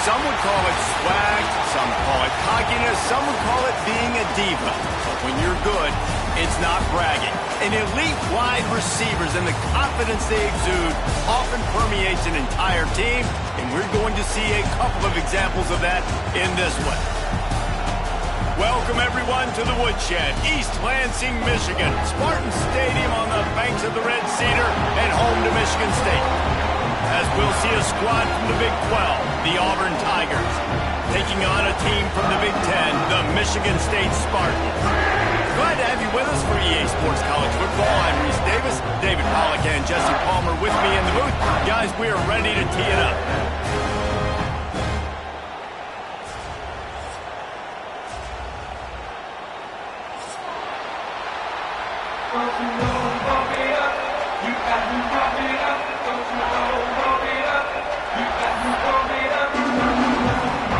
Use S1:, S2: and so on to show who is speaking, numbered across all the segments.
S1: Some would call it swag, some call it cockiness, some would call it being a diva. But when you're good, it's not bragging. An elite wide receivers and the confidence they exude often permeates an entire team, and we're going to see a couple of examples of that in this one. Welcome, everyone, to the Woodshed, East Lansing, Michigan. Spartan Stadium on the banks of the Red Cedar and home to Michigan State. As we'll see a squad from the Big 12, the Auburn Tigers, taking on a team from the Big 10, the Michigan State Spartans. Glad to have you with us for EA Sports College Football. I'm Reese Davis, David Pollack and Jesse Palmer with me in the booth. Guys, we are ready to tee it up.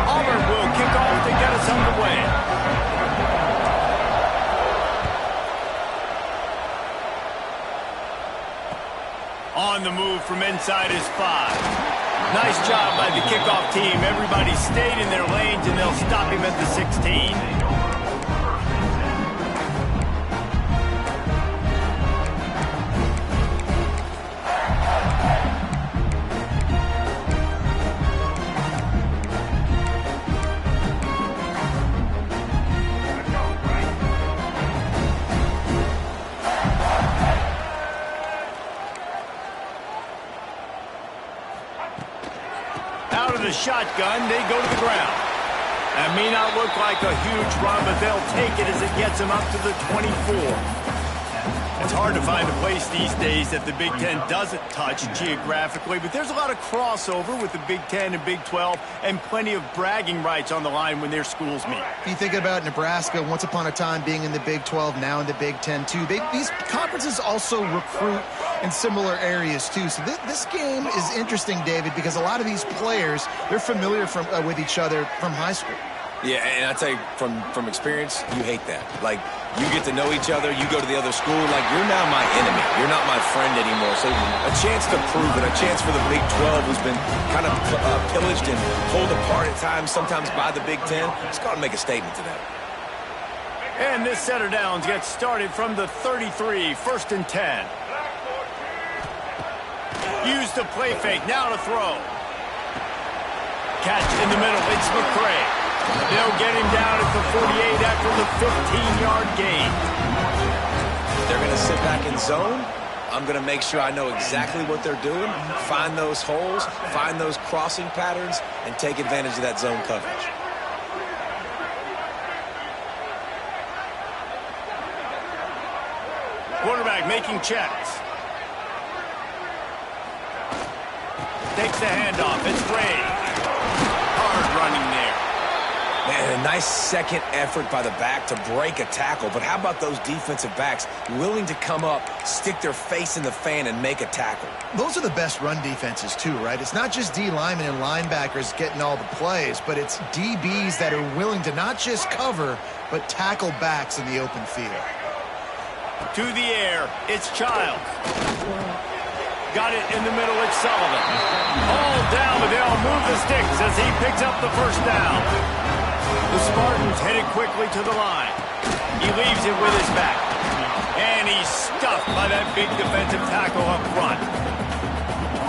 S1: Auburn will kick off to get us underway. On the move from inside is 5. Nice job by the kickoff team. Everybody stayed in their lanes, and they'll stop him at the 16. Out of the shotgun, they go to the ground. That may not look like a huge run, but they'll take it as it gets them up to the 24. It's hard to find a place these days that the Big Ten doesn't touch geographically, but there's a lot of crossover with the Big Ten and Big 12 and plenty of bragging rights on the line when their schools meet.
S2: You think about Nebraska, once upon a time being in the Big 12, now in the Big 10 too. These conferences also recruit in similar areas too. So this game is interesting, David, because a lot of these players, they're familiar with each other from high school.
S3: Yeah, and I tell you, from experience, you hate that. Like, you get to know each other, you go to the other school, like, you're now my enemy. You're not my friend anymore. So a chance to prove it, a chance for the Big 12, who's been kind of pillaged and pulled apart at times, sometimes by the Big 10. It's got to make a statement to them.
S1: And this set of downs gets started from the 33, 1st and 10. Use the play fake, now to throw. Catch in the middle, it's McCray. They'll get him down at the 48 after the 15-yard gain.
S3: They're going to sit back in zone. I'm going to make sure I know exactly what they're doing, find those holes, find those crossing patterns, and take advantage of that zone coverage.
S1: Quarterback making checks. Takes the handoff. It's Ray. Hard running there.
S3: Man, a nice second effort by the back to break a tackle. But how about those defensive backs willing to come up, stick their face in the fan, and make a tackle?
S2: Those are the best run defenses too, right? It's not just D linemen and linebackers getting all the plays, but it's DBs that are willing to not just cover, but tackle backs in the open field.
S1: To the air, it's Childs. Got it in the middle, it's Sullivan. All down, but they'll move the sticks as he picks up the first down. The Spartans headed quickly to the line. He leaves it with his back. And he's stuffed by that big defensive tackle up front.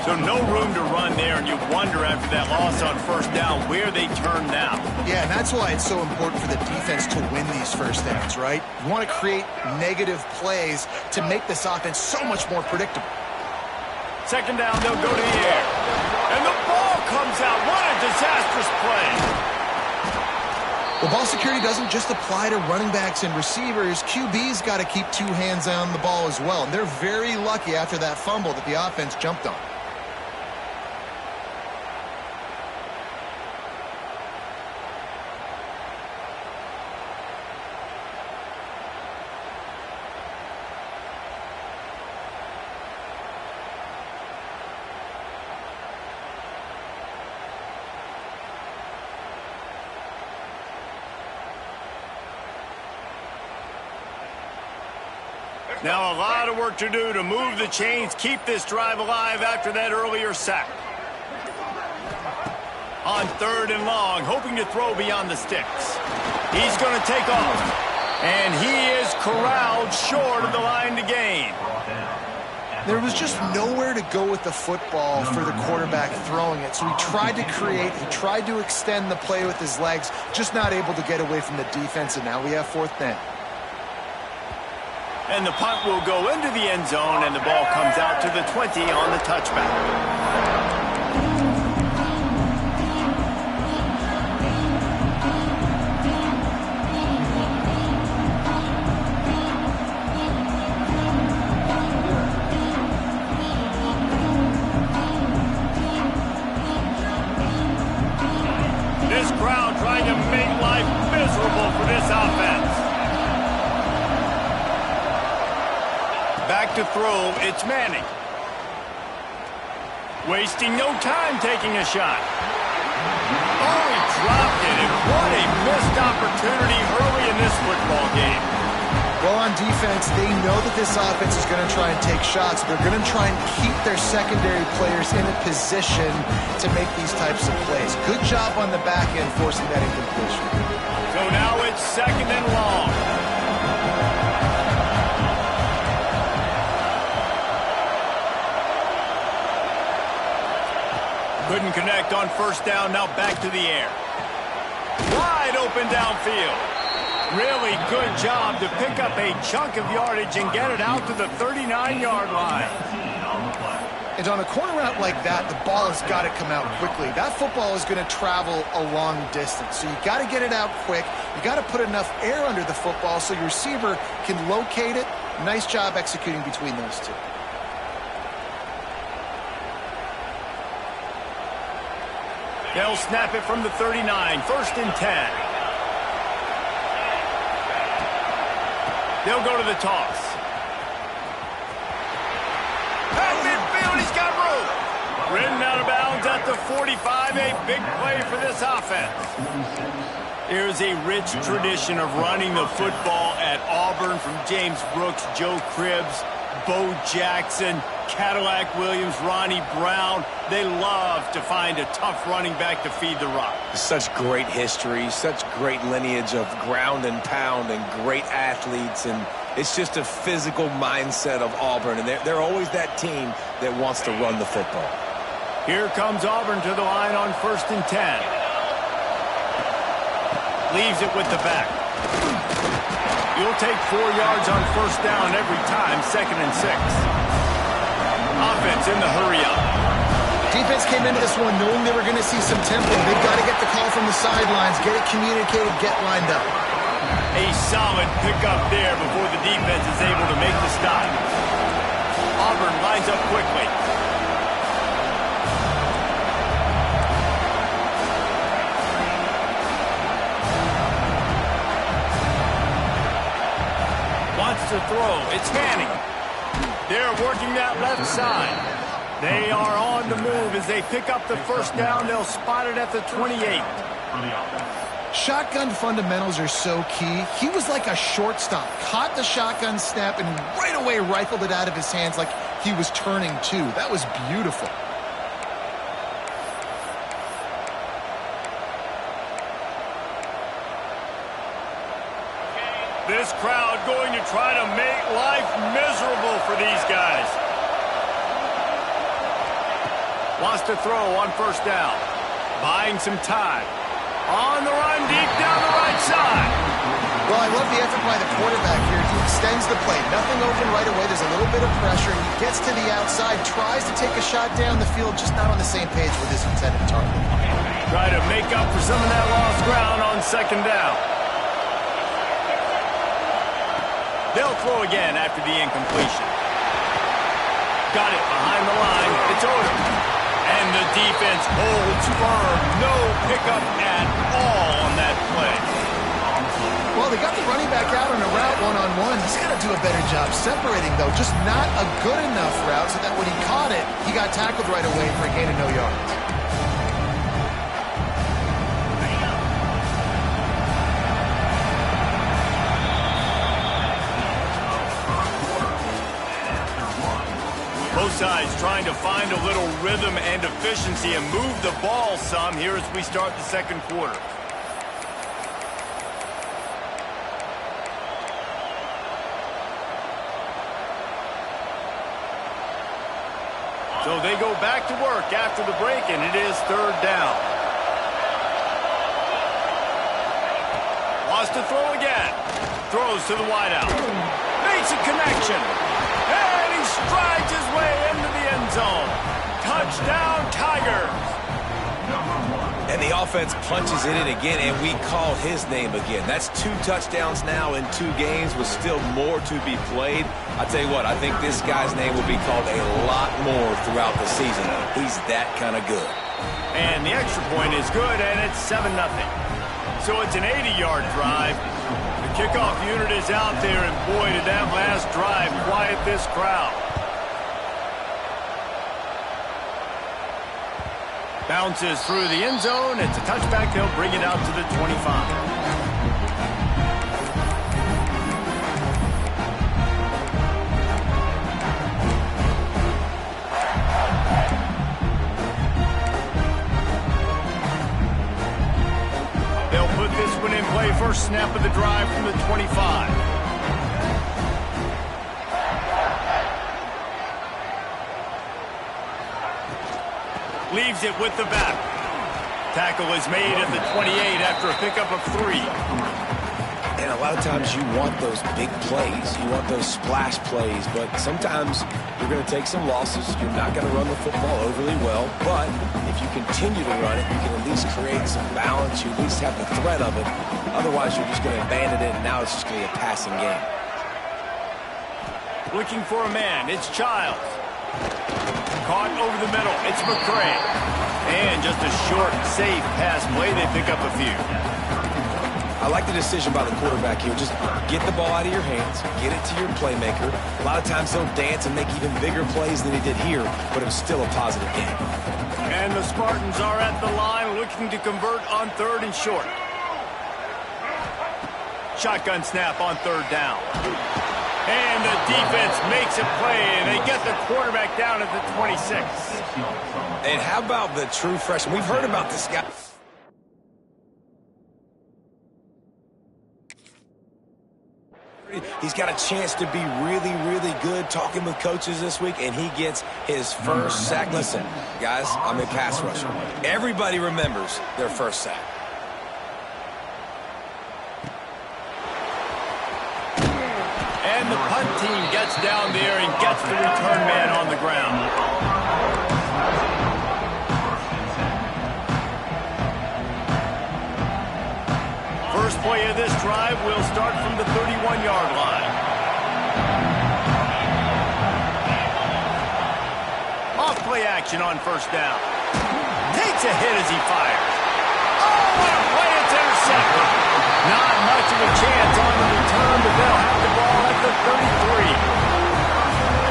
S1: So no room to run there, and you wonder after that loss on first down where they turn now.
S2: Yeah, and that's why it's so important for the defense to win these first downs, right? You want to create negative plays to make this offense so much more predictable.
S1: Second down, they'll go to the air. And the ball comes out. What a disastrous play.
S2: Well, ball security doesn't just apply to running backs and receivers. QB's got to keep two hands on the ball as well. And they're very lucky after that fumble that the offense jumped on.
S1: Now a lot of work to do to move the chains, keep this drive alive after that earlier sack. On 3rd and long, hoping to throw beyond the sticks. He's going to take off. And he is corralled short of the line to gain.
S2: There was just nowhere to go with the football for the quarterback throwing it. So he tried to create, he tried to extend the play with his legs, just not able to get away from the defense, and now we have 4th down.
S1: And the punt will go into the end zone, and the ball comes out to the 20 on the touchback. This crowd trying to make life miserable for this offense. Back to throw, it's Manning. Wasting no time taking a shot. Oh, he dropped it, and what a missed opportunity early in this football game.
S2: Well, on defense, they know that this offense is going to try and take shots. They're going to try and keep their secondary players in a position to make these types of plays. Good job on the back end forcing that incompletion.
S1: So now it's 2nd and long. Couldn't connect on 1st down, now back to the air. Wide open downfield. Really good job to pick up a chunk of yardage and get it out to the 39-yard line.
S2: And on a corner route like that, the ball has got to come out quickly. That football is going to travel a long distance, so you got to get it out quick. You got to put enough air under the football so your receiver can locate it. Nice job executing between those two.
S1: They'll snap it from the 39, 1st and 10. They'll go to the toss. At midfield, he's got room. Ridden out of bounds at the 45, a big play for this offense. There's a rich tradition of running the football at Auburn from James Brooks, Joe Cribbs, Bo Jackson, Cadillac Williams, Ronnie Brown. They love to find a tough running back to feed the rock.
S3: Such great history, such great lineage of ground and pound and great athletes, and it's just a physical mindset of Auburn, and they're always that team that wants to run the football.
S1: Here comes Auburn to the line on 1st and 10. Leaves it with the back. You'll take 4 yards on 1st down every time, 2nd and 6. Offense in the hurry-up.
S2: Defense came into this one knowing they were going to see some tempo. They've got to get the call from the sidelines, get it communicated, get lined up.
S1: A solid pickup there before the defense is able to make the stop. Auburn lines up quickly. Wants to throw. It's Manning. They're working that left side. They are on the move as they pick up the 1st down. They'll spot it at the 28.
S2: Shotgun fundamentals are so key. He was like a shortstop. Caught the shotgun snap and right away rifled it out of his hands like he was turning too. That was beautiful.
S1: This crowd going to try to make life miserable for these guys. Wants to throw on 1st down. Buying some time. On the run, deep down the right side.
S2: Well, I love the effort by the quarterback here. He extends the play. Nothing open right away. There's a little bit of pressure. He gets to the outside, tries to take a shot down the field, just not on the same page with his intended target.
S1: Try to make up for some of that lost ground on 2nd down. They'll throw again after the incompletion. Got it behind the line. It's Odom. And the defense holds firm. No pickup at all on that play.
S2: Well, they got the running back out on a route one-on-one. He's got to do a better job separating, though. Just not a good enough route so that when he caught it, he got tackled right away for a gain of no yards.
S1: sides trying to find a little rhythm and efficiency and move the ball some here as we start the second quarter. So they go back to work after the break, and it is third down. Wants to throw again. Throws to the wideout. Makes a connection. And he strides his way into the end zone. Touchdown, Tigers.
S3: And the offense punches in it again, and we call his name again. That's 2 touchdowns now in 2 games with still more to be played. I tell you what, I think this guy's name will be called a lot more throughout the season. He's that kind of good.
S1: And the extra point is good, and it's 7-0. So it's an 80-yard drive. The kickoff unit is out there, and boy, did that last drive quiet this crowd. Bounces through the end zone. It's a touchback. They'll bring it out to the 25. First snap of the drive from the 25. Leaves it with the back. Tackle is made at the 28 after a pickup of 3.
S3: And a lot of times you want those big plays. You want those splash plays. But sometimes you're going to take some losses. You're not going to run the football overly well. But if you continue to run it, you can at least create some balance. You at least have the threat of it. Otherwise, you're just going to abandon it, and now it's just going to be a passing game.
S1: Looking for a man. It's Childs. Caught over the middle. It's McCray. And just a short, safe pass play. They pick up a few.
S3: I like the decision by the quarterback here. Just get the ball out of your hands, get it to your playmaker. A lot of times he'll dance and make even bigger plays than he did here, but it was still a positive game.
S1: And the Spartans are at the line looking to convert on 3rd and short. Shotgun snap on 3rd down. And the defense makes a play, and they get the quarterback down at the 26.
S3: And how about the true freshman? We've heard about this guy. He's got a chance to be really, really good talking with coaches this week, and he gets his first sack. Listen, guys, I'm a pass rusher. Everybody remembers their first sack.
S1: And the punt team gets down there and gets the return man on the ground. First play of this drive will start from the 31-yard line. Off play action on 1st down. Takes a hit as he fires. Oh, what a play! It's intercepted. Not much of a chance on the return, but they'll have the ball at the 33.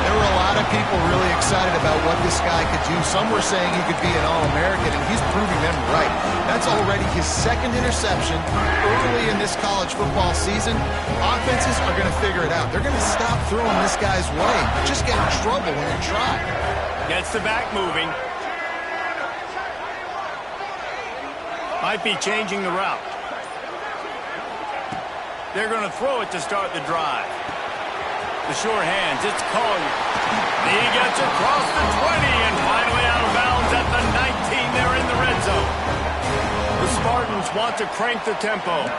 S2: There were a lot of people really excited about what this guy could do. Some were saying he could be an All-American, and he's proving them right. That's already his 2nd interception early in this college football season. Offenses are going to figure it out. They're going to stop throwing this guy's way. Just get in trouble when you try.
S1: Gets the back moving. Might be changing the route. They're going to throw it to start the drive. The short hands, it's Collier. He gets across the 20 and finally out of bounds at the 19. They're in the red zone. The Spartans want to crank the tempo.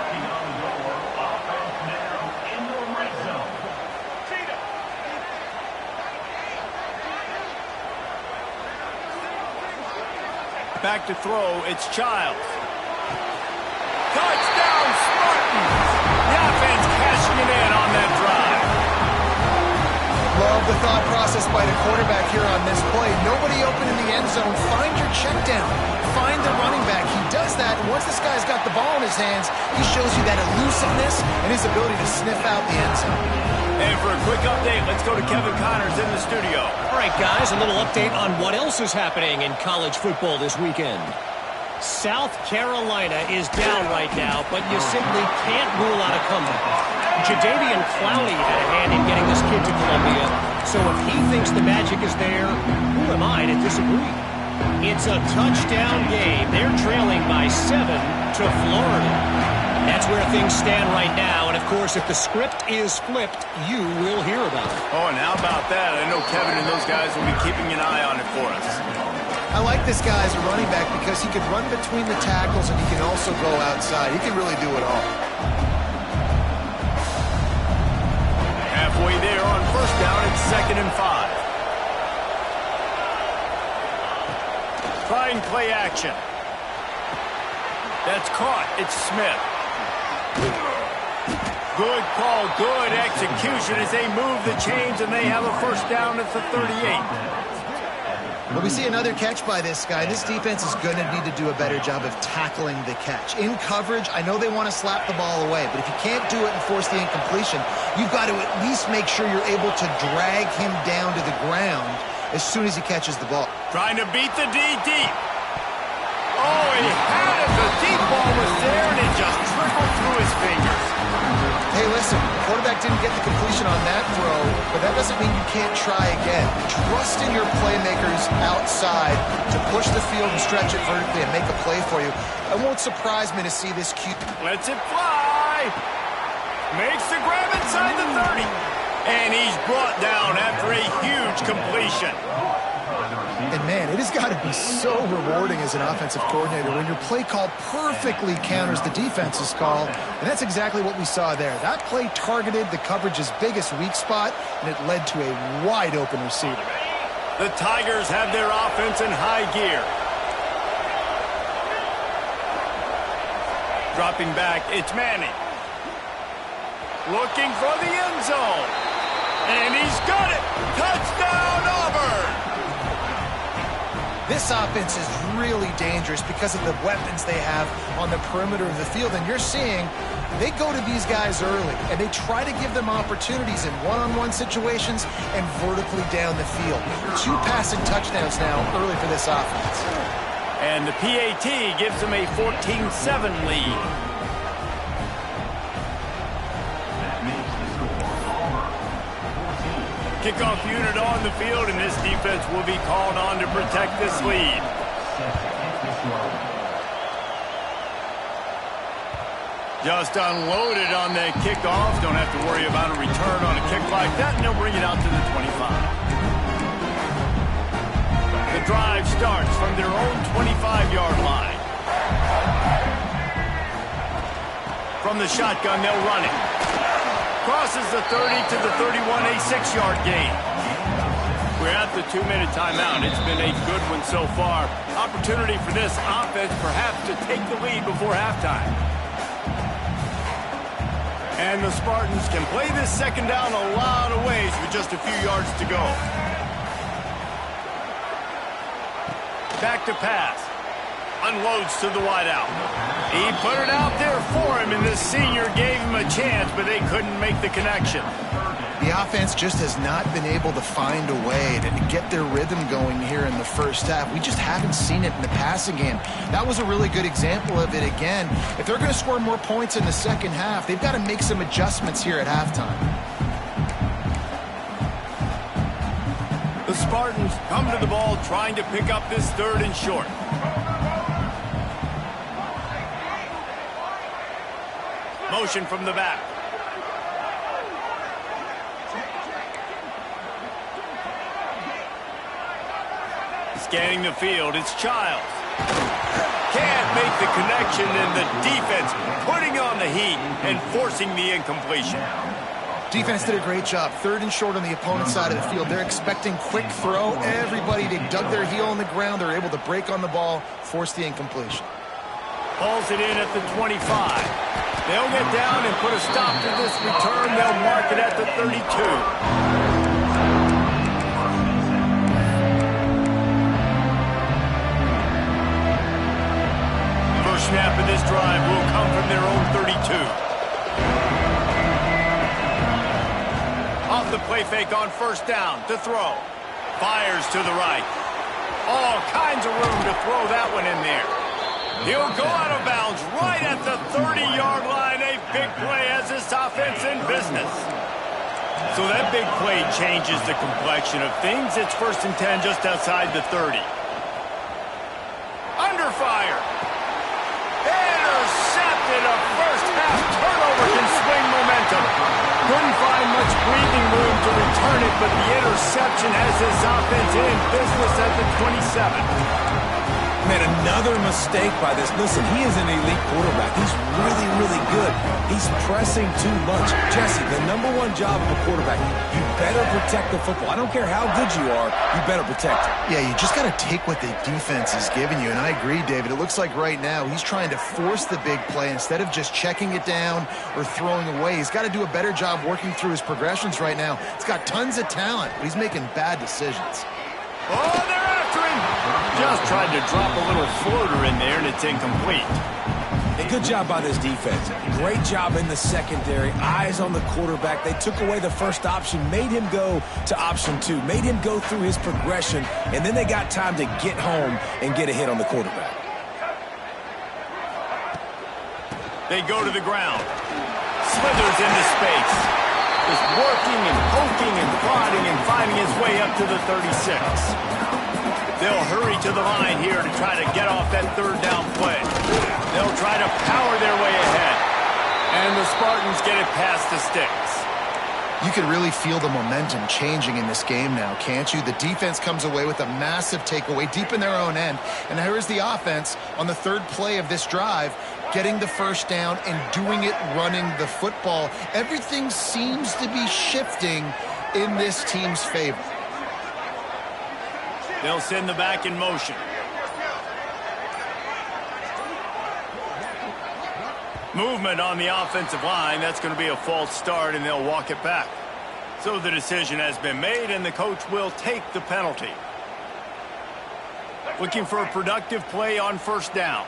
S1: Back to throw, it's Childs. Touchdown, Spartans! The offense cashing it in on that drive.
S2: Love the thought process by the quarterback here on this play. Nobody open in the end zone. Find your check down. Find the running back. He does that, and once this guy's got the ball in his hands, he shows you that elusiveness and his ability to sniff out the end zone.
S1: And for a quick update, let's go to Kevin Connors in the studio.
S4: All right, guys, a little update on what else is happening in college football this weekend. South Carolina is down right now, but you simply can't rule out a comeback. Jadeveon Clowney had a hand in getting this kid to Columbia. So if he thinks the magic is there, who am I to disagree? It's a touchdown game. They're trailing by 7 to Florida. That's where things stand right now. And, of course, if the script is flipped, you will hear about it.
S1: Oh, and how about that? I know Kevin and those guys will be keeping an eye on it for us.
S2: I like this guy as a running back because he can run between the tackles and he can also go outside. He can really do it all.
S1: Halfway there on first down, it's 2nd and 5. Trying play action. That's caught. It's Smith. Good call, good execution as they move the chains and they have a first down at the 38.
S2: But we see another catch by this guy. This defense is going to need to do a better job of tackling the catch. In coverage, I know they want to slap the ball away, but if you can't do it and force the incompletion, you've got to at least make sure you're able to drag him down to the ground as soon as he catches the ball.
S1: Trying to beat the D deep. Oh, he had it. The deep ball was there, and it just trickled through his fingers.
S2: Hey, listen, the quarterback didn't get the completion on that throw, but that doesn't mean you can't try again. Trust in your playmakers outside to push the field and stretch it vertically and make a play for you. It won't surprise me to see this cute.
S1: Lets it fly. Makes the grab inside the 30. And he's brought down after a huge completion.
S2: And, man, it has got to be so rewarding as an offensive coordinator when your play call perfectly counters the defense's call. And that's exactly what we saw there. That play targeted the coverage's biggest weak spot, and it led to a wide-open receiver.
S1: The Tigers have their offense in high gear. Dropping back, it's Manning. Looking for the end zone. And he's got it. Touchdown, Auburn.
S2: This offense is really dangerous because of the weapons they have on the perimeter of the field. And you're seeing they go to these guys early, and they try to give them opportunities in one-on-one situations and vertically down the field. 2 passing touchdowns now early for this offense.
S1: And the PAT gives them a 14-7 lead. Kickoff unit on the field, and this defense will be called on to protect this lead. Just unloaded on that kickoff. Don't have to worry about a return on a kick like that, and they'll bring it out to the 25. The drive starts from their own 25-yard line. From the shotgun, they'll run it. Crosses the 30 to the 31, a 6-yard gain. We're at the 2-minute timeout. It's been a good one so far. Opportunity for this offense perhaps to take the lead before halftime. And the Spartans can play this second down a lot of ways with just a few yards to go. Back to pass. Unloads to the wideout. He put it out there for him, and this senior gave him a chance, but they couldn't make the connection.
S2: The offense just has not been able to find a way to get their rhythm going here in the first half. We just haven't seen it in the passing game. That was a really good example of it again. If they're going to score more points in the second half, they've got to make some adjustments here at halftime.
S1: The Spartans come to the ball trying to pick up this 3rd and short. Motion from the back. Scanning the field, it's Childs. Can't make the connection, and the defense putting on the heat and forcing the incompletion.
S2: Defense did a great job. 3rd and short on the opponent's side of the field. They're expecting quick throw. Everybody, they dug their heel on the ground. They're able to break on the ball, force the incompletion.
S1: Hauls it in at the 25. They'll get down and put a stop to this return. They'll mark it at the 32. First snap of this drive will come from their own 32. Off the play fake on first down to throw. Fires to the right. All kinds of room to throw that one in there. He'll go out of bounds right at the 30-yard line. A big play as this offense in business. So that big play changes the complexion of things. It's 1st and 10 just outside the 30. Under fire. Intercepted. A first half turnover can swing momentum. Couldn't find much breathing room to return it, but the interception has this offense in business at the 27.
S3: Man, another mistake by this. Listen, he is an elite quarterback. He's really, really good. He's pressing too much. Jesse, the #1 job of a quarterback, you better protect the football. I don't care how good you are, you better protect it.
S2: Yeah, you just got to take what the defense is giving you, and I agree, David. It looks like right now he's trying to force the big play instead of just checking it down or throwing away. He's got to do a better job working through his progressions right now. He's got tons of talent, but he's making bad decisions.
S1: Oh, they're after him. Just tried to drop a little floater in there, and it's incomplete.
S3: A good job by this defense. Great job in the secondary. Eyes on the quarterback. They took away the first option, made him go to option 2, made him go through his progression, and then they got time to get home and get a hit on the quarterback.
S1: They go to the ground. Slithers into space. Just working and poking and prodding and finding his way up to the 36. They'll hurry to the line here to try to get off that 3rd down play. They'll try to power their way ahead. And the Spartans get it past the sticks.
S2: You can really feel the momentum changing in this game now, can't you? The defense comes away with a massive takeaway deep in their own end. And here's the offense on the 3rd play of this drive, getting the 1st down and doing it running the football. Everything seems to be shifting in this team's favor.
S1: They'll send the back in motion. Movement on the offensive line. That's going to be a false start, and they'll walk it back. So the decision has been made, and the coach will take the penalty. Looking for a productive play on 1st down.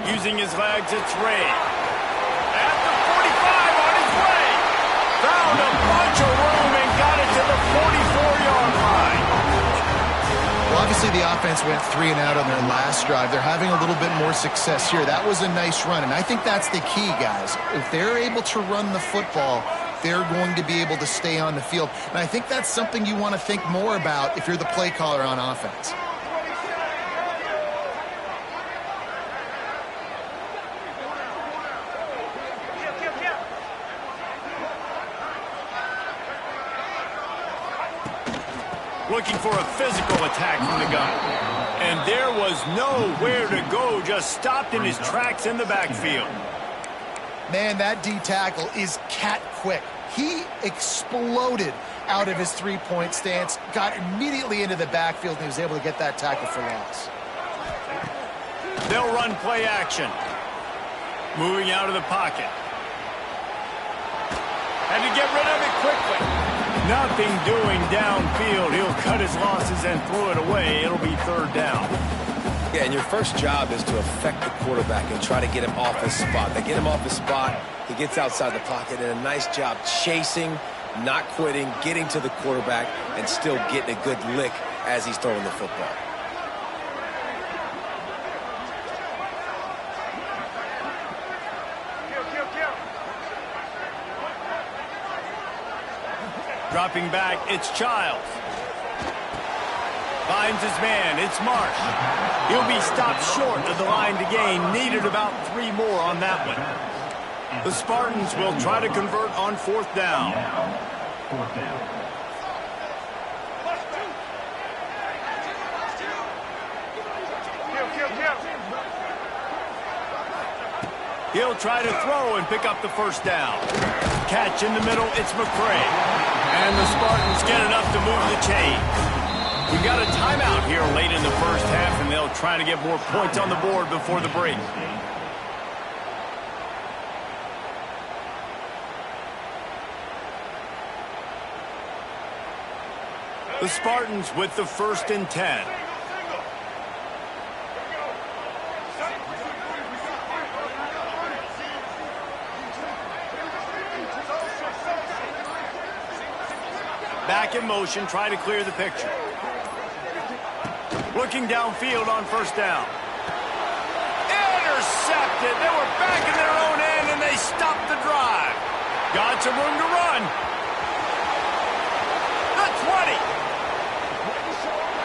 S1: Using his legs, it's Ray. At the 45 on his way. Found a bunch of room and got it to the 44-yard line.
S2: Well, obviously the offense went 3 and out on their last drive. They're having a little bit more success here. That was a nice run, and I think that's the key, guys. If they're able to run the football, they're going to be able to stay on the field. And I think that's something you want to think more about if you're the play caller on offense.
S1: Looking for a physical attack from the gun. And there was nowhere to go, just stopped in his tracks in the backfield.
S2: Man, that D tackle is cat quick. He exploded out of his 3-point stance, got immediately into the backfield, and he was able to get that tackle for loss.
S1: They'll run play action. Moving out of the pocket. Had to get rid of it quickly. Nothing doing downfield. He'll cut his losses and throw it away. It'll be 3rd down.
S3: Yeah, and your first job is to affect the quarterback and try to get him off his spot. They get him off his spot. He gets outside the pocket, and a nice job chasing, not quitting, getting to the quarterback, and still getting a good lick as he's throwing the football.
S1: Dropping back, it's Childs. Finds his man, it's Marsh. He'll be stopped short of the line to gain. Needed about 3 more on that one. The Spartans will try to convert on 4th down. He'll try to throw and pick up the 1st down. Catch in the middle, it's McCray. And the Spartans get enough to move the chains. We've got a timeout here late in the 1st half, and they'll try to get more points on the board before the break. The Spartans with the 1st and 10. Back in motion, try to clear the picture. Looking downfield on first down. Intercepted. They were back in their own end, and they stopped the drive. Got some room to run. The 20.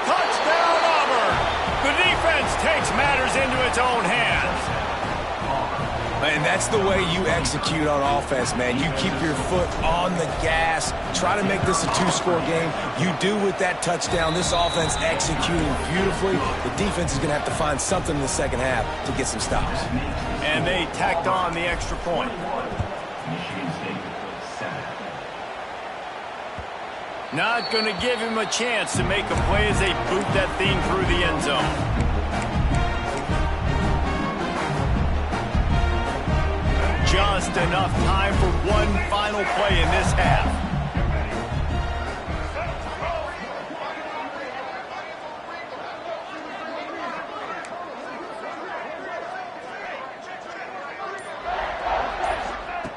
S1: Touchdown, Auburn. The defense takes matters into its own hands.
S3: Man, that's the way you execute on offense, man. You keep your foot on the gas. Try to make this a two-score game. You do with that touchdown. This offense executing beautifully. The defense is going to have to find something in the second half to get some stops.
S1: And they tacked on the extra point. Not going to give him a chance to make a play as they boot that thing through the end zone. Just enough time for one final play in this half.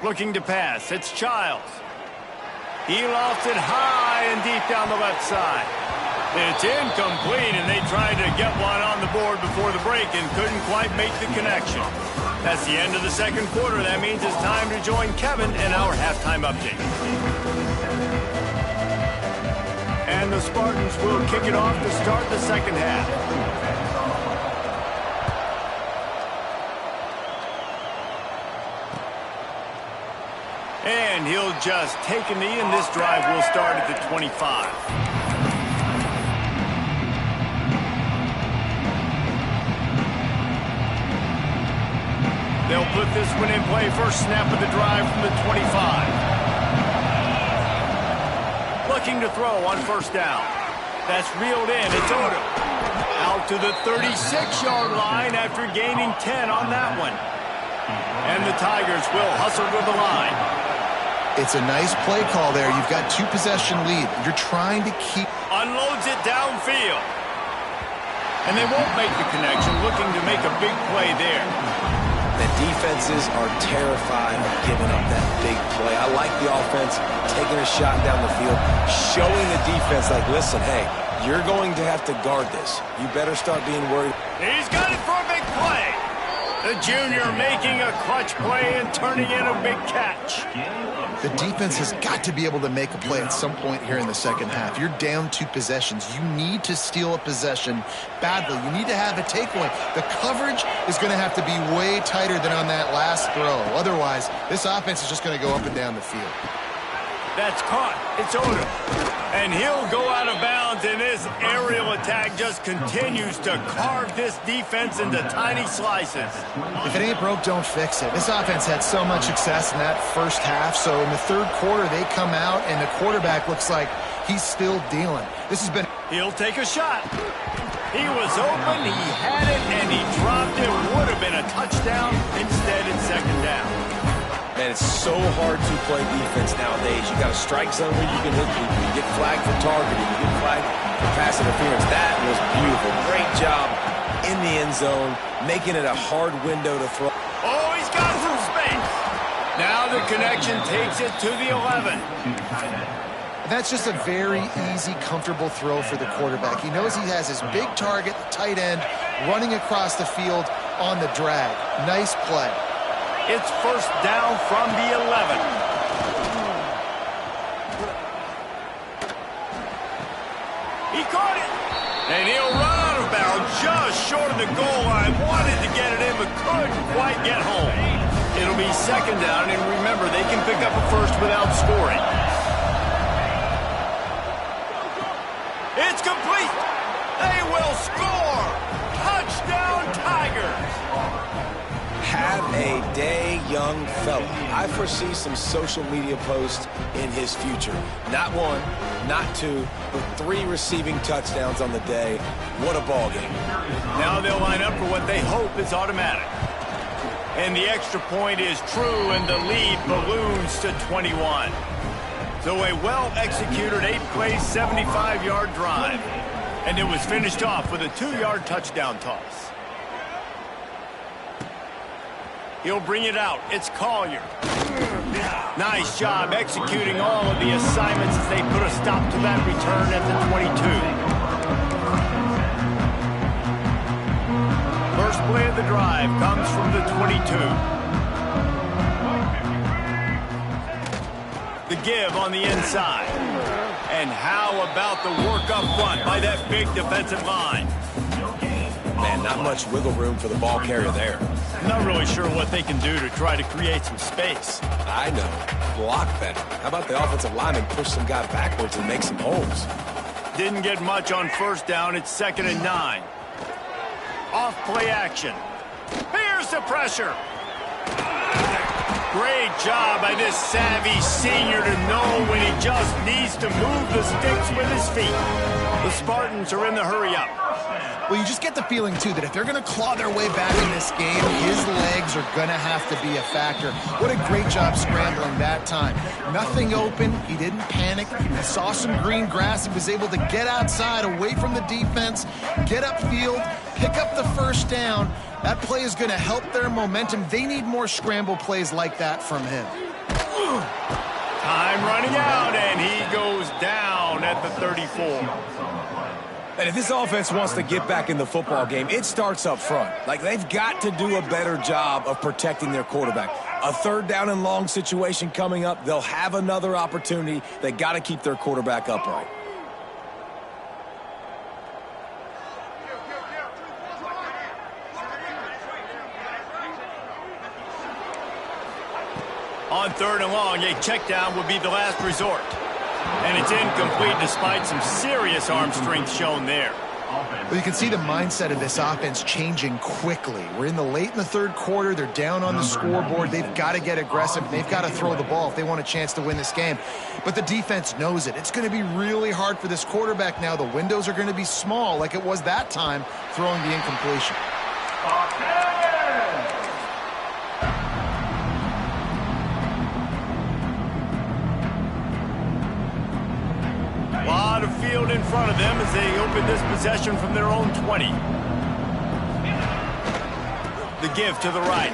S1: Looking to pass, it's Childs. He lofts it high and deep down the left side. It's incomplete, and they tried to get one on the board before the break and couldn't quite make the connection. That's the end of the second quarter. That means it's time to join Kevin in our halftime update. And the Spartans will kick it off to start the second half. And he'll just take a knee, and this drive will start at the 25. They'll put this one in play. First snap of the drive from the 25. Looking to throw on first down. That's reeled in. It's Odom. Out to the 36-yard line after gaining 10 on that one. And the Tigers will hustle to the line.
S2: It's a nice play call there. You've got two-possession lead. You're trying to keep...
S1: Unloads it downfield. And they won't make the connection. Looking to make a big play there.
S3: The defenses are terrified of giving up that big play. I like the offense taking a shot down the field, showing the defense, like, listen, hey, you're going to have to guard this. You better start being worried.
S1: He's got it for a big play. The junior making a clutch play and turning in a big catch.
S2: The defense has got to be able to make a play at some point here in the second half. You're down 2 possessions. You need to steal a possession badly. You need to have a takeaway. The coverage is going to have to be way tighter than on that last throw. Otherwise, this offense is just going to go up and down the field.
S1: That's caught. It's Odom. And he'll go out of bounds, and this aerial attack just continues to carve this defense into tiny slices.
S2: If it ain't broke, don't fix it. This offense had so much success in that first half, so in the third quarter, they come out, and the quarterback looks like he's still dealing. This has been...
S1: He'll take a shot. He was open, he had it, and he dropped it. Would have been a touchdown. Instead, it's second down.
S3: Man, it's so hard to play defense nowadays. You got a strike zone where you can hit people. You get flagged for targeting. You get flagged for pass interference. That was beautiful. Great job in the end zone, making it a hard window to throw.
S1: Oh, he's got some space. Now the connection takes it to the 11.
S2: That's just a very easy, comfortable throw for the quarterback. He knows he has his big target, the tight end, running across the field on the drag. Nice play.
S1: It's first down from the 11. He caught it. And he'll run out of bounds just short of the goal line. Wanted to get it in, but couldn't quite get home. It'll be second down, and remember, they can pick up a first without scoring. It's complete. They will score. Touchdown, Tigers.
S3: Have a day, young fella. I foresee some social media posts in his future. Not one, not two, but 3 receiving touchdowns on the day. What a ball game.
S1: Now they'll line up for what they hope is automatic. And the extra point is true, and the lead balloons to 21. So a well-executed 8-play, 75-yard drive. And it was finished off with a 2-yard touchdown toss. He'll bring it out. It's Collier. Nice job executing all of the assignments as they put a stop to that return at the 22. drive comes from the 22. The give on the inside. And how about the work up front by that big defensive line?
S3: Man, not much wiggle room for the ball carrier there.
S1: Not really sure what they can do to try to create some space.
S3: I know. Block better. How about the offensive lineman push some guy backwards and make some holes?
S1: Didn't get much on first down. It's 2nd and 9. Off play action. Here's the pressure. Great job by this savvy senior to know when he just needs to move the sticks with his feet. The Spartans are in the hurry-up.
S2: Well, you just get the feeling, too, that if they're going to claw their way back in this game, his legs are going to have to be a factor. What a great job scrambling that time. Nothing open. He didn't panic. He saw some green grass. He was able to get outside, away from the defense, get upfield, pick up the first down. That play is going to help their momentum. They need more scramble plays like that from him.
S1: Time running out, and he goes down at the 34.
S3: And if this offense wants to get back in the football game, it starts up front. Like, they've got to do a better job of protecting their quarterback. A 3rd down and long situation coming up. They'll have another opportunity. They got to keep their quarterback upright.
S1: On 3rd and long, a check down would be the last resort. And it's incomplete despite some serious arm strength shown there.
S2: Well, you can see the mindset of this offense changing quickly. We're in the 3rd quarter. They're down on the scoreboard. They've got to get aggressive. They've got to throw the ball if they want a chance to win this game. But the defense knows it. It's going to be really hard for this quarterback now. The windows are going to be small like it was that time throwing the incompletion.
S1: A lot of field in front of them as they open this possession from their own 20. The give to the right.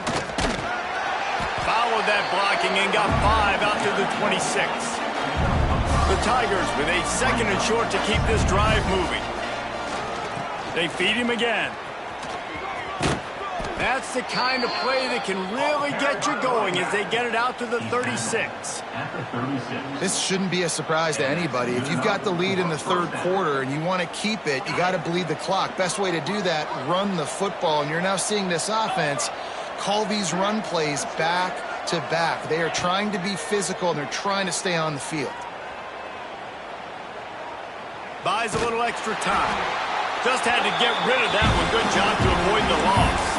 S1: Followed that blocking and got 5 out to the 26. The Tigers with a 2nd and short to keep this drive moving. They feed him again. That's the kind of play that can really get you going as they get it out to the 36.
S2: This shouldn't be a surprise to anybody. If you've got the lead in the 3rd quarter and you want to keep it, you got to bleed the clock. Best way to do that, run the football. And you're now seeing this offense call these run plays back to back. They are trying to be physical and they're trying to stay on the field.
S1: Buys a little extra time. Just had to get rid of that one. Good job to avoid the loss.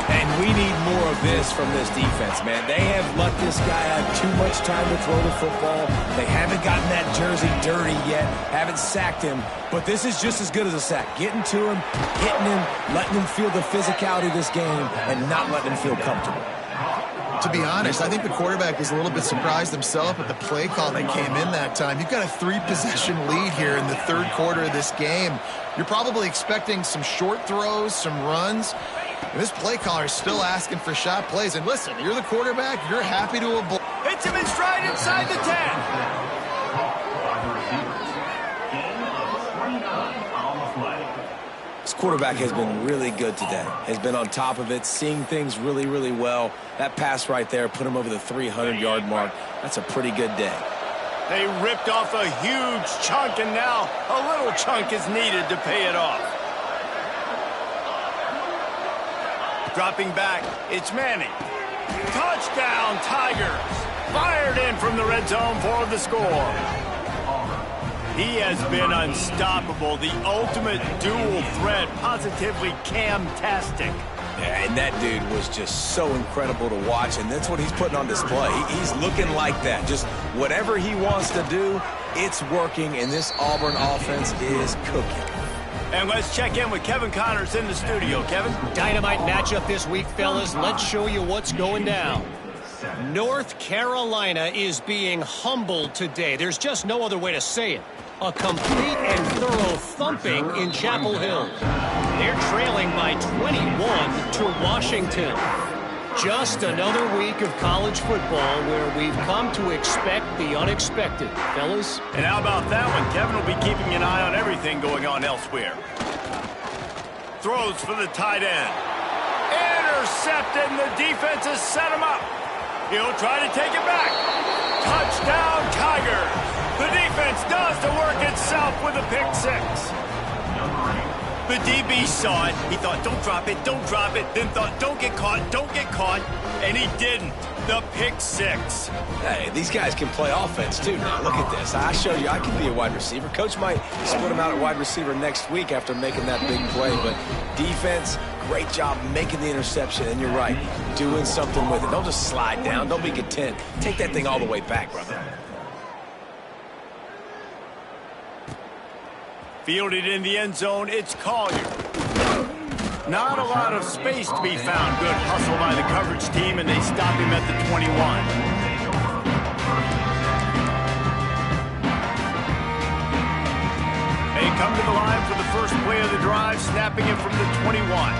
S3: And we need more of this from this defense, man. They have let this guy have too much time to throw the football. They haven't gotten that jersey dirty yet, haven't sacked him. But this is just as good as a sack. Getting to him, hitting him, letting him feel the physicality of this game, and not letting him feel comfortable.
S2: To be honest, I think the quarterback was a little bit surprised himself at the play call that came in that time. You've got a 3-possession lead here in the 3rd quarter of this game. You're probably expecting some short throws, some runs. And this play caller is still asking for shot plays. And listen, you're the quarterback. You're happy to avoid.
S1: Hits him in stride inside the 10.
S3: This quarterback has been really good today. Has been on top of it, seeing things really, really well. That pass right there put him over the 300-yard mark. That's a pretty good day.
S1: They ripped off a huge chunk, and now a little chunk is needed to pay it off. Dropping back, it's Manning. Touchdown, Tigers. Fired in from the red zone for the score. He has been unstoppable. The ultimate dual threat, positively Cam-tastic.
S3: Yeah, and that dude was just so incredible to watch, and that's what he's putting on display. He's looking like that. Just whatever he wants to do, it's working, and this Auburn offense is cooking.
S1: And let's check in with Kevin Connors in the studio. Kevin?
S4: Dynamite matchup this week, fellas. Let's show you what's going down. North Carolina is being humbled today. There's just no other way to say it. A complete and thorough thumping in Chapel Hill. They're trailing by 21 to Washington. Just another week of college football where we've come to expect the unexpected, fellas.
S1: And how about that one? Kevin will be keeping an eye on everything going on elsewhere. Throws for the tight end. intercepted, and the defense has set him up. He'll try to take it back. Touchdown, Tigers. The defense does the work itself with a pick six. The DB saw it. He thought, don't drop it, don't drop it. Then thought, don't get caught, and he didn't. The pick six.
S3: Hey, these guys can play offense, too. Now, look at this. I showed you I can be a wide receiver. Coach might split him out at wide receiver next week after making that big play. But defense, great job making the interception. And you're right, doing something with it. Don't just slide down. Don't be content. Take that thing all the way back, brother.
S1: Fielded in the end zone, it's Collier. Not a lot of space to be found. Good hustle by the coverage team, and they stop him at the 21. They come to the line for the first play of the drive, snapping it from the 21.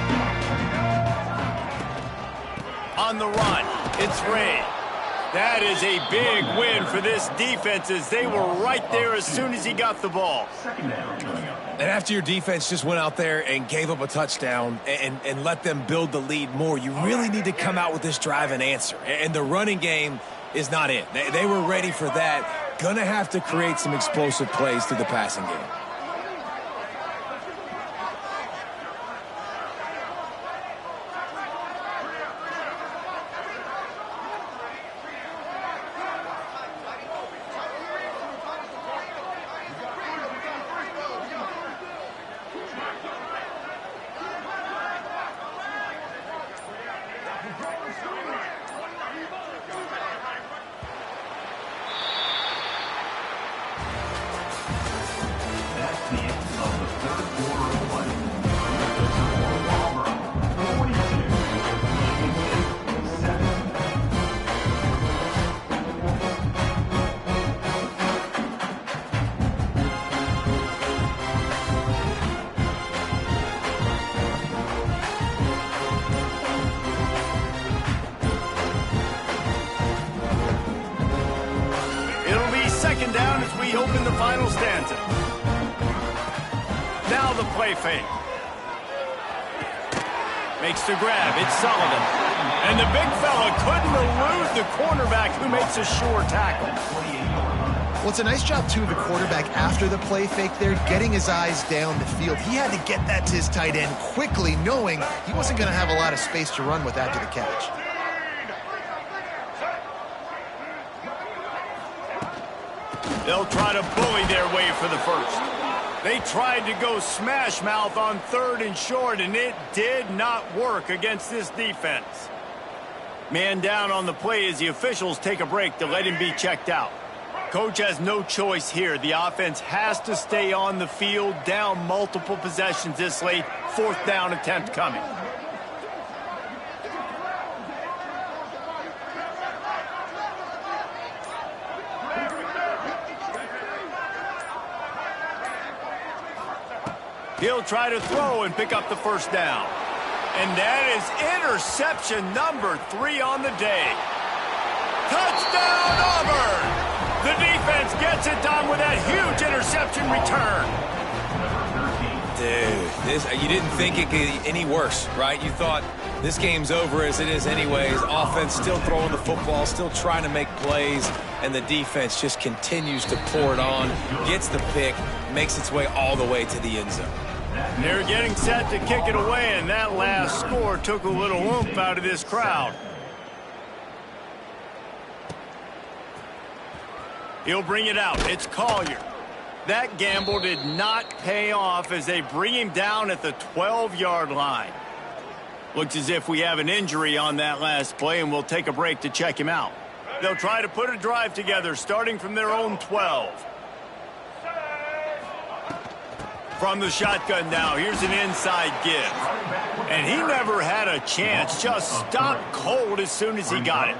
S1: On the run, it's Ray. That is a big win for this defense as they were right there as soon as he got the ball.
S3: And after your defense just went out there and gave up a touchdown and let them build the lead more, you really need to come out with this drive and answer. And the running game is not it. They were ready for that. Gonna have to create some explosive plays through the passing game.
S1: Second down as we open the final stanza. Now the play fake. Makes the grab. It's Sullivan. And the big fella couldn't elude the cornerback who makes a sure tackle.
S2: Well, it's a nice job, too, of the quarterback after the play fake there, getting his eyes down the field. He had to get that to his tight end quickly, knowing he wasn't going to have a lot of space to run with after the catch.
S1: They'll try to bully their way for the first. They tried to go smash mouth on 3rd and short, and it did not work against this defense. Man down on the play as the officials take a break to let him be checked out. Coach has no choice here. The offense has to stay on the field, down multiple possessions this late. 4th down attempt coming. He'll try to throw and pick up the first down. And that is interception number 3 on the day. Touchdown, Auburn! The defense gets it done with that huge interception return.
S3: Dude, you didn't think it could get any worse, right? You thought this game's over as it is anyways. Offense still throwing the football, still trying to make plays, and the defense just continues to pour it on, gets the pick, makes its way all the way to the end zone.
S1: They're getting set to kick it away, and that last score took a little oomph out of this crowd. He'll bring it out. It's Collier. That gamble did not pay off as they bring him down at the 12-yard line. Looks as if we have an injury on that last play, and we'll take a break to check him out. They'll try to put a drive together, starting from their own 12. From the shotgun now, here's an inside give. And he never had a chance, just stopped cold as soon as he got it.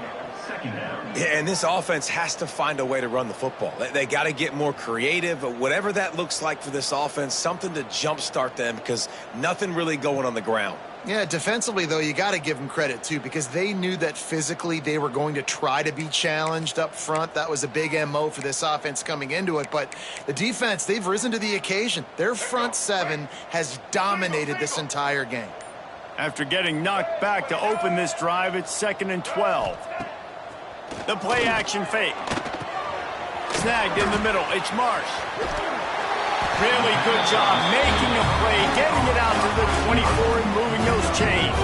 S3: Yeah, and this offense has to find a way to run the football. They got to get more creative, whatever that looks like for this offense, something to jumpstart them because nothing really going on the ground.
S2: Yeah, defensively, though, you got to give them credit, too, because they knew that physically they were going to try to be challenged up front. That was a big MO for this offense coming into it. But the defense, they've risen to the occasion. Their front seven has dominated this entire game.
S1: After getting knocked back to open this drive, it's 2nd and 12. The play action fake. Snagged in the middle. It's Marsh. Really good job making a play, getting it out to the 24 and moving those chains.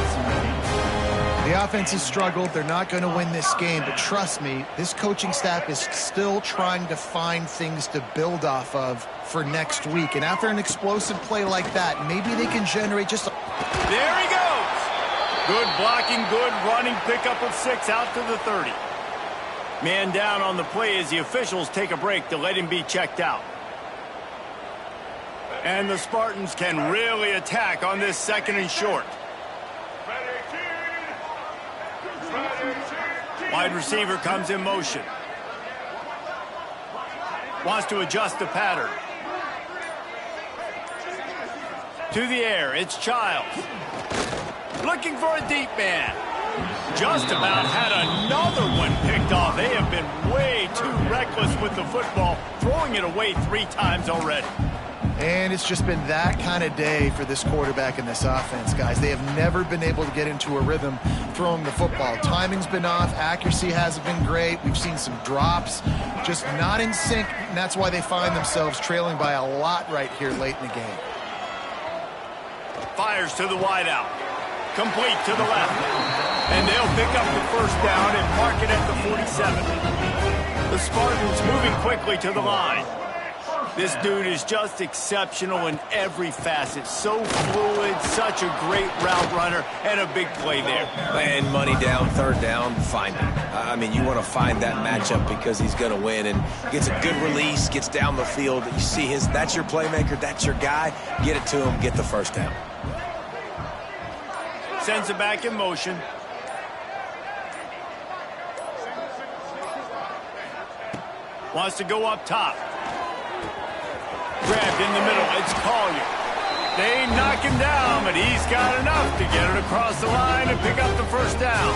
S2: The offense has struggled. They're not going to win this game, but trust me, this coaching staff is still trying to find things to build off of for next week. And after an explosive play like that, maybe they can generate just a...
S1: There he goes! Good blocking, good running, pickup of 6 out to the 30. Man down on the play as the officials take a break to let him be checked out. And the Spartans can really attack on this 2nd and short. Wide receiver comes in motion. Wants to adjust the pattern. To the air, it's Childs. Looking for a deep man. Just about had another one picked off. They have been way too reckless with the football, throwing it away 3 times already.
S2: And it's just been that kind of day for this quarterback and this offense, guys. They have never been able to get into a rhythm throwing the football. Timing's been off. Accuracy hasn't been great. We've seen some drops, just not in sync, and that's why they find themselves trailing by a lot right here late in the game.
S1: Fires to the wideout. Complete to the left. And they'll pick up the 1st down and mark it at the 47. The Spartans moving quickly to the line. This dude is just exceptional in every facet. So fluid, such a great route runner, and a big play there.
S3: Man, money down, 3rd down, find him. I mean, you want to find that matchup because he's going to win and gets a good release, gets down the field. You see that's your playmaker, that's your guy. Get it to him, get the 1st down.
S1: Sends it back in motion. Wants to go up top. Grabbed in the middle, it's Collier. They knock him down, but he's got enough to get it across the line and pick up the 1st down.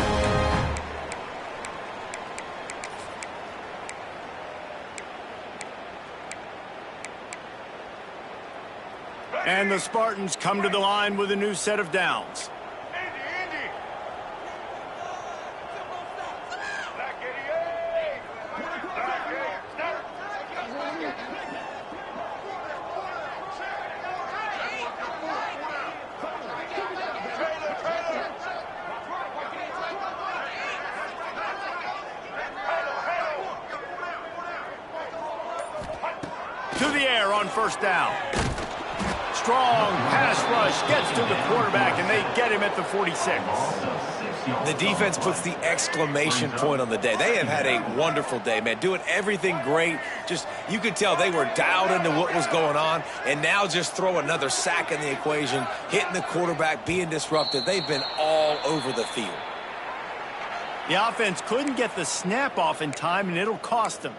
S1: And the Spartans come to the line with a new set of downs. To the air on 1st down. Strong pass rush gets to the quarterback, and they get him at the 46.
S3: The defense puts the exclamation point on the day. They have had a wonderful day, man, doing everything great. Just, you could tell they were dialed into what was going on, and now just throw another sack in the equation, hitting the quarterback, being disruptive. They've been all over the field.
S1: The offense couldn't get the snap off in time, and it'll cost them.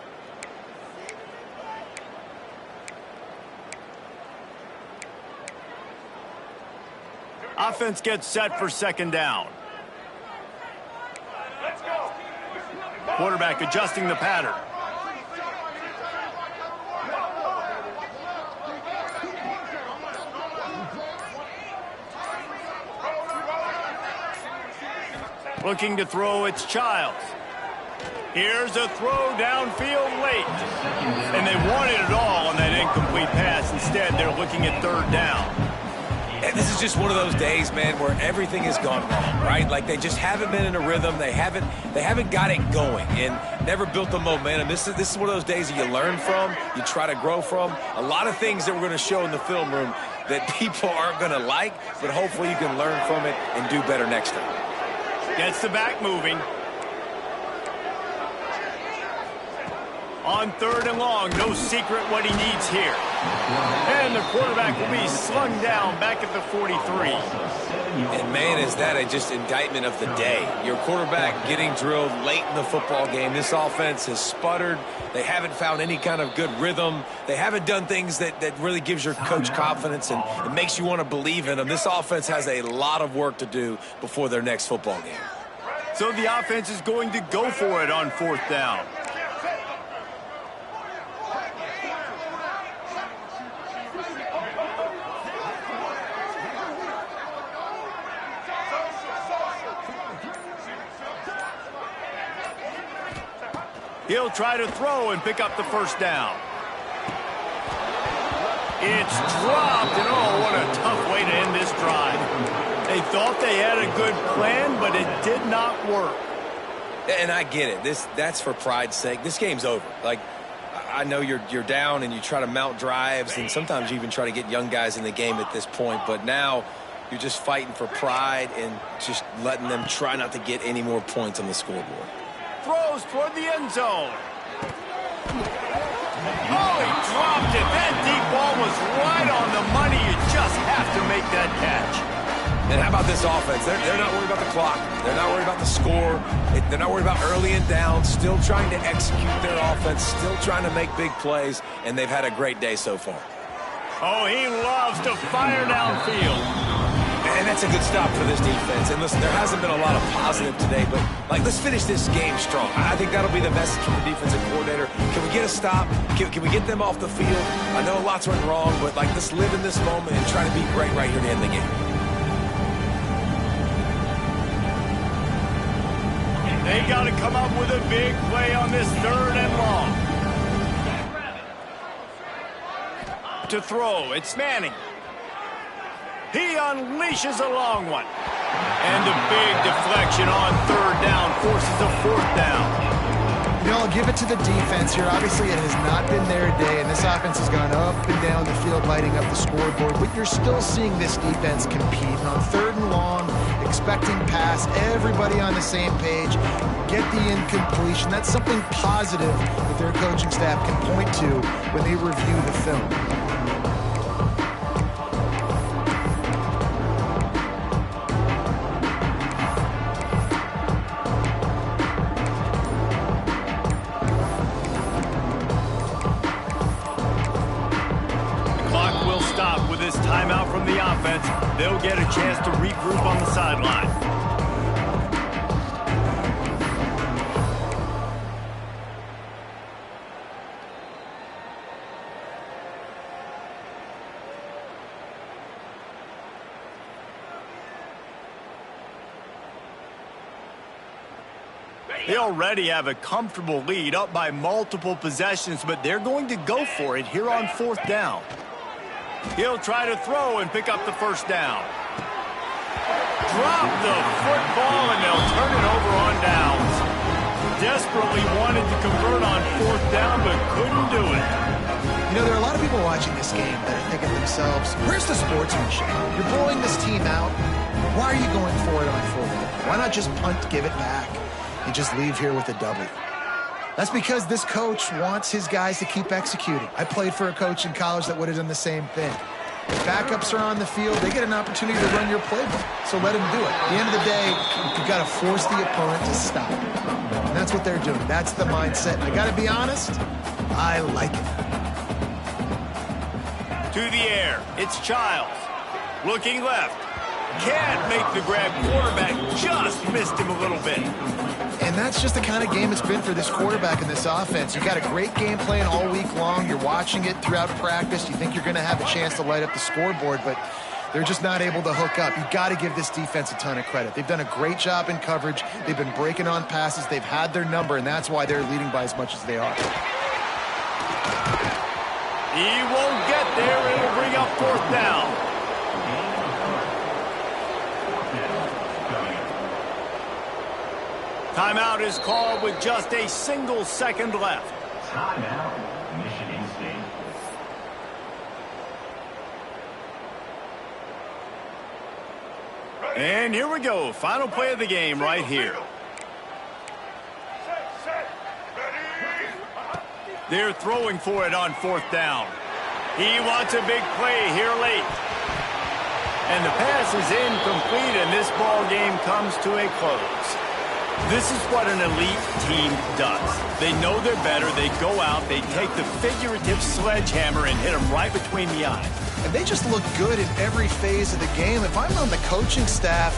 S1: Offense gets set for 2nd down. Quarterback adjusting the pattern. Looking to throw, it's Childs. Here's a throw downfield late. And they wanted it all on that incomplete pass. Instead, they're looking at 3rd down.
S3: And this is just one of those days, man, where everything has gone wrong, right? Like they just haven't been in a rhythm. They haven't got it going and never built the momentum. This is one of those days that you learn from, you try to grow from. A lot of things that we're going to show in the film room that people aren't going to like, but hopefully you can learn from it and do better next time.
S1: Gets the back moving. On 3rd and long, no secret what he needs here. And the quarterback will be slung down back at the 43.
S3: And, man, is that a just indictment of the day. Your quarterback getting drilled late in the football game. This offense has sputtered. They haven't found any kind of good rhythm. They haven't done things that really gives your coach confidence and it makes you want to believe in them. This offense has a lot of work to do before their next football game.
S1: So the offense is going to go for it on 4th down. He'll try to throw and pick up the first down. It's dropped, and oh, what a tough way to end this drive. They thought they had a good plan, but it did not work.
S3: And I get it. That's for pride's sake. This game's over. Like, I know you're down and you try to mount drives, and sometimes you even try to get young guys in the game at this point. But now you're just fighting for pride and just letting them try not to get any more points on the scoreboard.
S1: Throws toward the end zone. Oh, he dropped it. That deep ball was right on the money. You just have to make that catch.
S3: And how about this offense? They're not worried about the clock. They're not worried about the score. They're not worried about early and down. Still trying to execute their offense. Still trying to make big plays. And they've had a great day so far.
S1: Oh, he loves to fire downfield.
S3: And that's a good stop for this defense. And listen, there hasn't been a lot of positive today, but, like, let's finish this game strong. I think that'll be the message from the defensive coordinator. Can we get a stop? Can we get them off the field? I know lots went wrong, but, like, let's live in this moment and try to be great right here to end the game.
S1: They got to come up with a big play on this 3rd and long. To throw, it's Manning. He unleashes a long one. And a big deflection on 3rd down forces a 4th down.
S2: You know, I'll give it to the defense here. Obviously, it has not been their day, and this offense has gone up and down the field, lighting up the scoreboard. But you're still seeing this defense compete. And on 3rd and long, expecting pass, everybody on the same page, get the incompletion. That's something positive that their coaching staff can point to when they review the film.
S1: Timeout from the offense. They'll get a chance to regroup on the sideline. They already have a comfortable lead, up by multiple possessions, but they're going to go for it here on 4th down. He'll try to throw and pick up the first down. Drop the football, and they'll turn it over on downs. Desperately wanted to convert on 4th down, but couldn't do it.
S2: You know, there are a lot of people watching this game that are thinking to themselves, where's the sportsmanship? You're blowing this team out. Why are you going for it on 4th down? Why not just punt, give it back, and just leave here with a W? That's because this coach wants his guys to keep executing. I played for a coach in college that would have done the same thing. If backups are on the field, they get an opportunity to run your playbook, so let them do it. At the end of the day, you've got to force the opponent to stop. And that's what they're doing. That's the mindset. And I got to be honest, I like it.
S1: To the air, it's Childs. Looking left. Can't make the grab. Quarterback just missed him a little bit.
S2: And that's just the kind of game it's been for this quarterback and this offense. You've got a great game plan all week long. You're watching it throughout practice. You think you're going to have a chance to light up the scoreboard, but they're just not able to hook up. You've got to give this defense a ton of credit. They've done a great job in coverage. They've been breaking on passes. They've had their number, and that's why they're leading by as much as they are.
S1: He won't get there. It'll bring up 4th down. Timeout is called with just a single second left.
S5: Timeout, Michigan State.
S1: And here we go. Final play of the game right here. They're throwing for it on 4th down. He wants a big play here late. And the pass is incomplete, and this ball game comes to a close. This is what an elite team does. They know they're better. They go out, they take the figurative sledgehammer and hit them right between the eyes.
S2: And they just look good in every phase of the game. If I'm on the coaching staff,